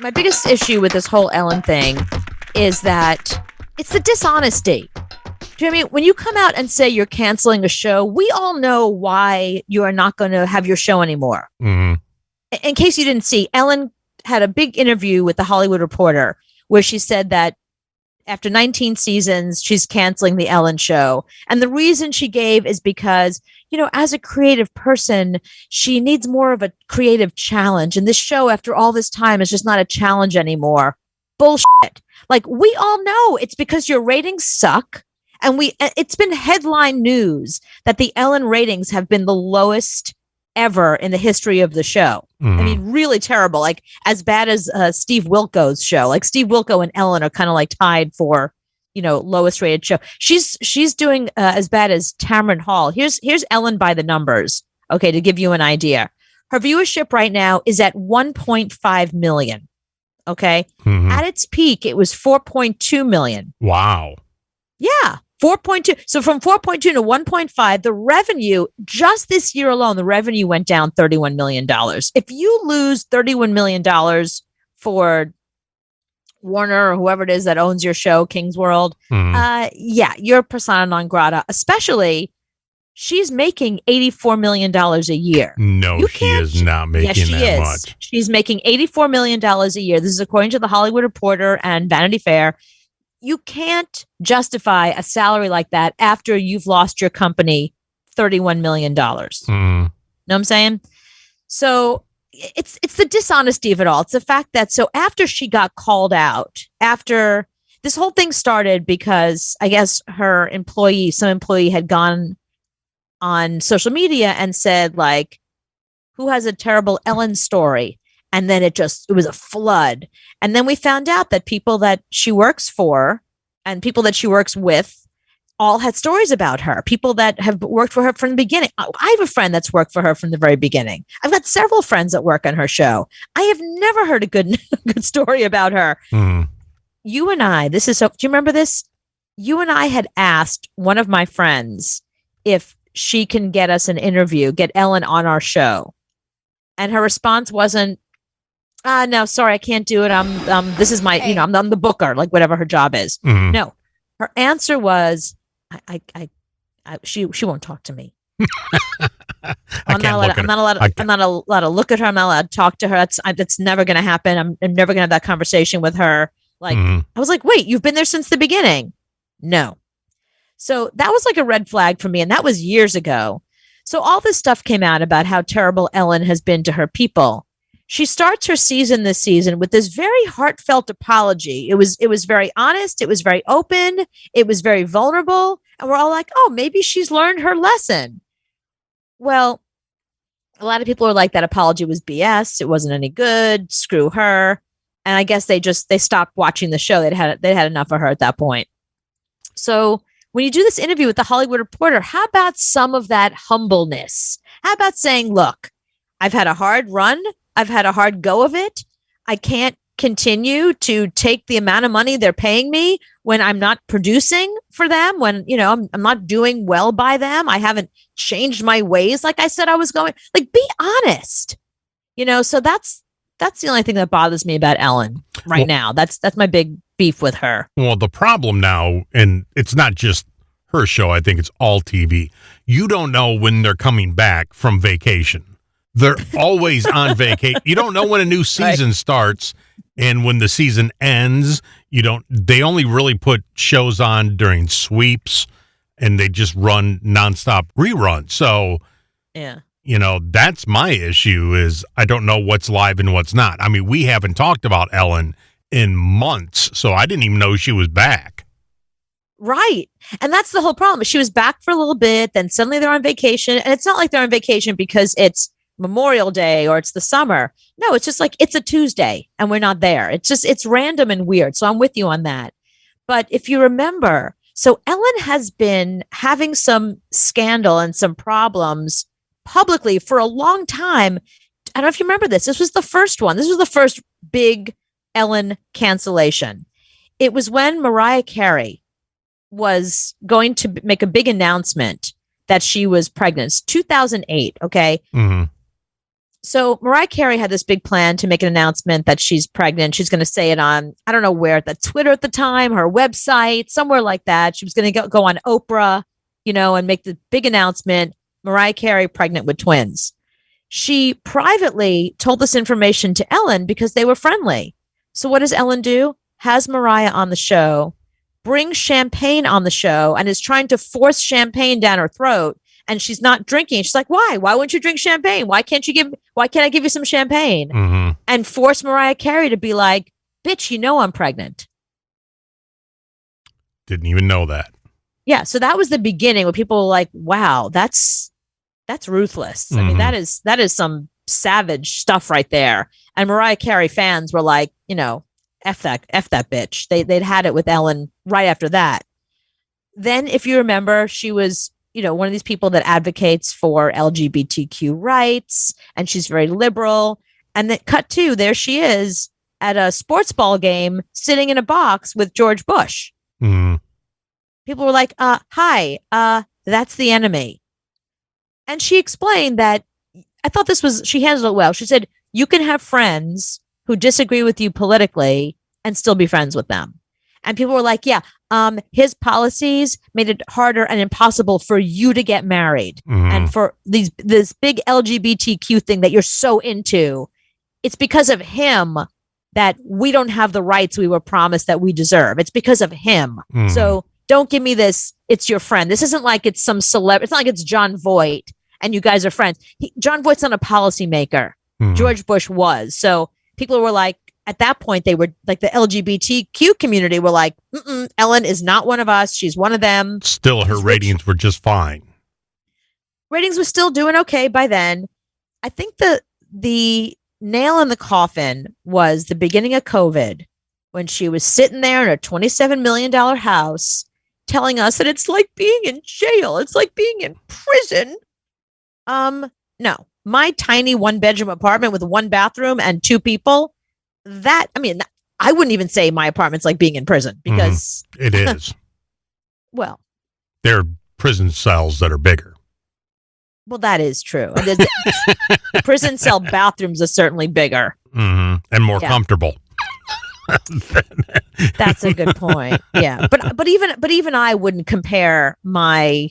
my biggest issue with this whole Ellen thing is that it's the dishonesty. Do you know what I mean? When you come out and say you're canceling a show, we all know why you are not going to have your show anymore. Mm-hmm. In case you didn't see, Ellen had a big interview with the Hollywood Reporter where she said that after 19 seasons, she's canceling the Ellen show. And the reason she gave is because, you know, as a creative person, she needs more of a creative challenge. And this show, after all this time, is just not a challenge anymore. Bullshit. Like, we all know it's because your ratings suck. And it's been headline news that the Ellen ratings have been the lowest ever in the history of the show. Mm-hmm. I mean, really terrible. Like, as bad as Steve Wilko's show. Like, Steve Wilko and Ellen are kind of like tied for, you know, lowest rated show. She's doing as bad as Tamron Hall. Here's Ellen by the numbers. Okay, to give you an idea, her viewership right now is at 1.5 million. Okay, at its peak, it was 4.2 million. Wow. Yeah. 4.2. So from 4.2 to 1.5, the revenue just this year alone, the revenue went down $31 million. If you lose $31 million for Warner or whoever it is that owns your show, King's World, yeah, you're persona non grata, especially she's making $84 million a year. No, she is not making much. She's making $84 million a year. This is according to the Hollywood Reporter and Vanity Fair. You can't justify a salary like that after you've lost your company $31 million. Know what I'm saying? So it's the dishonesty of it all. It's the fact that, so after she got called out, after this whole thing started because I guess some employee had gone on social media and said, like, who has a terrible Ellen story? And then it was a flood. And then we found out that people that she works for and people that she works with all had stories about her. People that have worked for her from the beginning. I have a friend that's worked for her from the very beginning. I've got several friends that work on her show. I have never heard a good story about her. You and I, do you remember this? You and I had asked one of my friends if she can get us an interview, get Ellen on our show. And her response wasn't, no, sorry, I can't do it. This is my, you know, I'm the booker, like whatever her job is. No, her answer was, she won't talk to me. I'm not allowed to look at her. I'm not allowed to talk to her. That's never going to happen. I'm never going to have that conversation with her. Like, I was like, wait, you've been there since the beginning? No. So that was like a red flag for me. And that was years ago. So all this stuff came out about how terrible Ellen has been to her people. She starts her season this season with this very heartfelt apology. It was very honest. It was very open. It was very vulnerable. And we're all like, oh, maybe she's learned her lesson. Well, a lot of people are like, that apology was BS. It wasn't any good. Screw her. And I guess they stopped watching the show. They had enough of her at that point. So when you do this interview with the Hollywood Reporter, how about some of that humbleness? How about saying, look, I've had a hard run. I've had a hard go of it. I can't continue to take the amount of money they're paying me when I'm not producing for them, when, you know, I'm not doing well by them. I haven't changed my ways like I said I was going. Like, be honest. You know, so that's the only thing that bothers me about Ellen right now. That's my big beef with her. Well, the problem now, and it's not just her show, I think it's all TV. You don't know when they're coming back from vacation. They're always on vacation. You don't know when a new season starts and when the season ends. They only really put shows on during sweeps and they just run nonstop reruns. So, yeah, you know, that's my issue is I don't know what's live and what's not. I mean, we haven't talked about Ellen in months, so I didn't even know she was back. Right. And that's the whole problem. She was back for a little bit, then suddenly they're on vacation. And it's not like they're on vacation because it's Memorial Day or it's the summer. No, it's just like it's a Tuesday and we're not there. It's random and weird. So I'm with you on that. But if you remember, so Ellen has been having some scandal and some problems publicly for a long time. I don't know if you remember this. This was the first one. This was the first big Ellen cancellation. It was when Mariah Carey was going to make a big announcement that she was pregnant. It's 2008. Okay. So Mariah Carey had this big plan to make an announcement that she's pregnant. She's going to say it on, I don't know where, the Twitter at the time, her website, somewhere like that. She was going to go on Oprah, and make the big announcement, Mariah Carey pregnant with twins. She privately told this information to Ellen because they were friendly. So what does Ellen do? Has Mariah on the show, brings champagne on the show, and is trying to force champagne down her throat. And she's not drinking. She's like, why? Why won't you drink champagne? Why can't I give you some champagne? Mm-hmm. And force Mariah Carey to be like, bitch, I'm pregnant. Didn't even know that. Yeah. So that was the beginning where people were like, wow, that's ruthless. Mm-hmm. I mean, that is some savage stuff right there. And Mariah Carey fans were like, F that bitch. They'd had it with Ellen right after that. Then, if you remember, she was, one of these people that advocates for LGBTQ rights, and she's very liberal. And then cut to, there she is at a sports ball game sitting in a box with George Bush. Mm-hmm. People were like, hi, that's the enemy. And she explained that, I thought she handled it well. She said, you can have friends who disagree with you politically and still be friends with them. And people were like, yeah, his policies made it harder and impossible for you to get married. Mm-hmm. And for this big LGBTQ thing that you're so into, it's because of him that we don't have the rights we were promised that we deserve. It's because of him. Mm-hmm. So don't give me this, it's your friend. This isn't like it's some celeb. It's not like it's John Voight and you guys are friends. John Voight's not a policymaker. Mm-hmm. George Bush was. So people were like, at that point, they were like, the LGBTQ community were like, Ellen is not one of us. She's one of them. Still, her ratings were just fine. Ratings were still doing okay by then. I think the nail in the coffin was the beginning of COVID, when she was sitting there in her $27 million house telling us that it's like being in jail. It's like being in prison. No, my tiny 1-bedroom apartment with 1 bathroom and 2 people. I wouldn't even say my apartment's like being in prison because it is. Well, there are prison cells that are bigger. Well, that is true. Prison cell bathrooms are certainly bigger and more comfortable. That's a good point. Yeah, but even I wouldn't compare my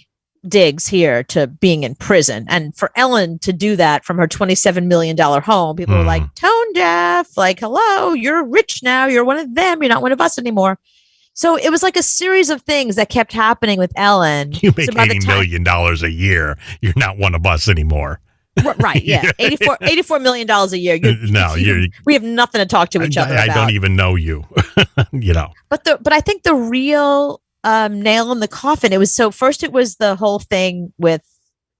digs here to being in prison. And for Ellen to do that from her $27 million home, people were like, tone deaf, like, hello, you're rich now. You're one of them. You're not one of us anymore. So it was like a series of things that kept happening with Ellen. You make $80 million a year. You're not one of us anymore. Right. Yeah. $84 million a year. We have nothing to talk to each other about. I don't even know you, But I think the real nail in the coffin, first it was the whole thing with,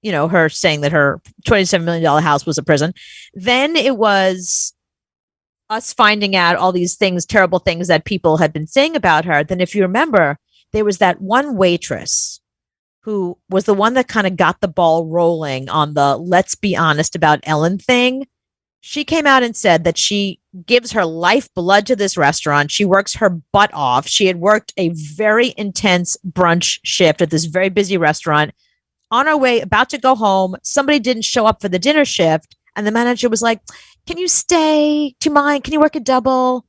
her saying that her $27 million house was a prison. Then it was us finding out all these things, terrible things that people had been saying about her. Then if you remember, there was that one waitress who was the one that kind of got the ball rolling on the let's be honest about Ellen thing. She came out and said that she gives her lifeblood to this restaurant. She works her butt off. She had worked a very intense brunch shift at this very busy restaurant. On her way, about to go home, somebody didn't show up for the dinner shift. And the manager was like, can you stay? Do you mind? Can you work a double?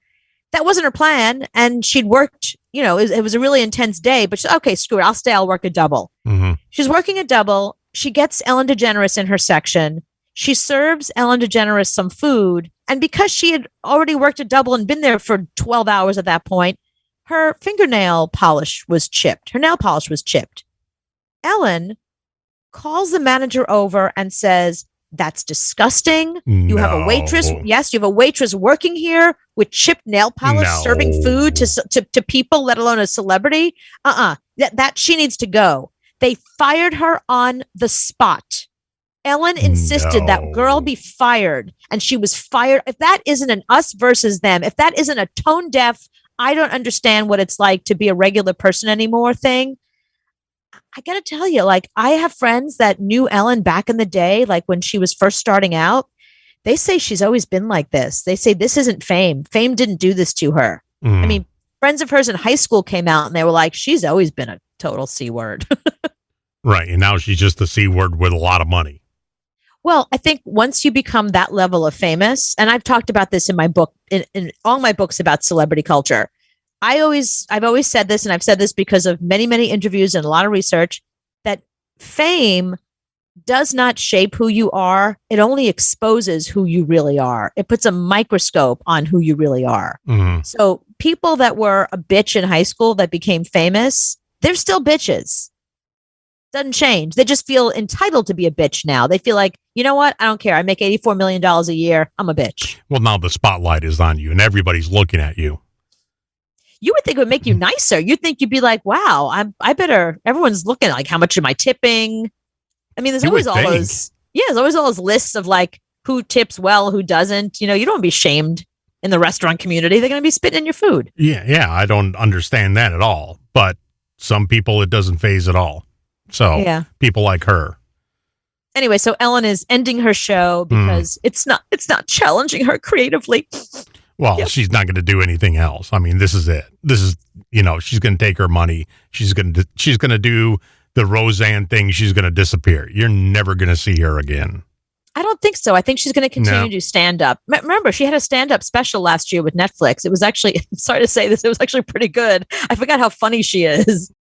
That wasn't her plan. And she'd worked, it was a really intense day, but she's okay, screw it. I'll stay. I'll work a double. Mm-hmm. She's working a double. She gets Ellen DeGeneres in her section. She serves Ellen DeGeneres some food. And because she had already worked a double and been there for 12 hours at that point, her fingernail polish was chipped. Her nail polish was chipped. Ellen calls the manager over and says, that's disgusting. You have a waitress. Yes, you have a waitress working here with chipped nail polish, serving food to people, let alone a celebrity. That she needs to go. They fired her on the spot. Ellen insisted that girl be fired, and she was fired. If that isn't an us versus them, if that isn't a tone deaf, I don't understand what it's like to be a regular person anymore thing. I got to tell you, like, I have friends that knew Ellen back in the day, like when she was first starting out. They say she's always been like this. They say this isn't fame. Fame didn't do this to her. I mean, friends of hers in high school came out and they were like, she's always been a total C word. Right. And now she's just the C word with a lot of money. Well, I think once you become that level of famous, and I've talked about this in my book, in all my books about celebrity culture, I've always said this, and I've said this because of many, many interviews and a lot of research, that fame does not shape who you are. It only exposes who you really are. It puts a microscope on who you really are. Mhm. So people that were a bitch in high school that became famous, they're still bitches. Doesn't change. They just feel entitled to be a bitch now. They feel like, you know what? I don't care. I make $84 million a year. I'm a bitch. Well, now the spotlight is on you, and everybody's looking at you. You would think it would make you nicer. You'd think you'd be like, wow, I better, everyone's looking like, how much am I tipping? I mean, there's You always would all think. there's always all those lists of like who tips well, who doesn't. You know, you don't want to be shamed in the restaurant community. They're going to be spitting in your food. Yeah, I don't understand that at all. But some people, it doesn't phase at all. So Yeah. people like her. Anyway, so Ellen is ending her show because it's not challenging her creatively. Well, Yep. she's not going to do anything else. I mean, this is it. This is, she's going to take her money. She's going to do the Roseanne thing. She's going to disappear. You're never going to see her again. I don't think so. I think she's going to continue No. to do stand up. Remember, she had a stand up special last year with Netflix. It was actually, sorry to say this, it was actually pretty good. I forgot how funny she is.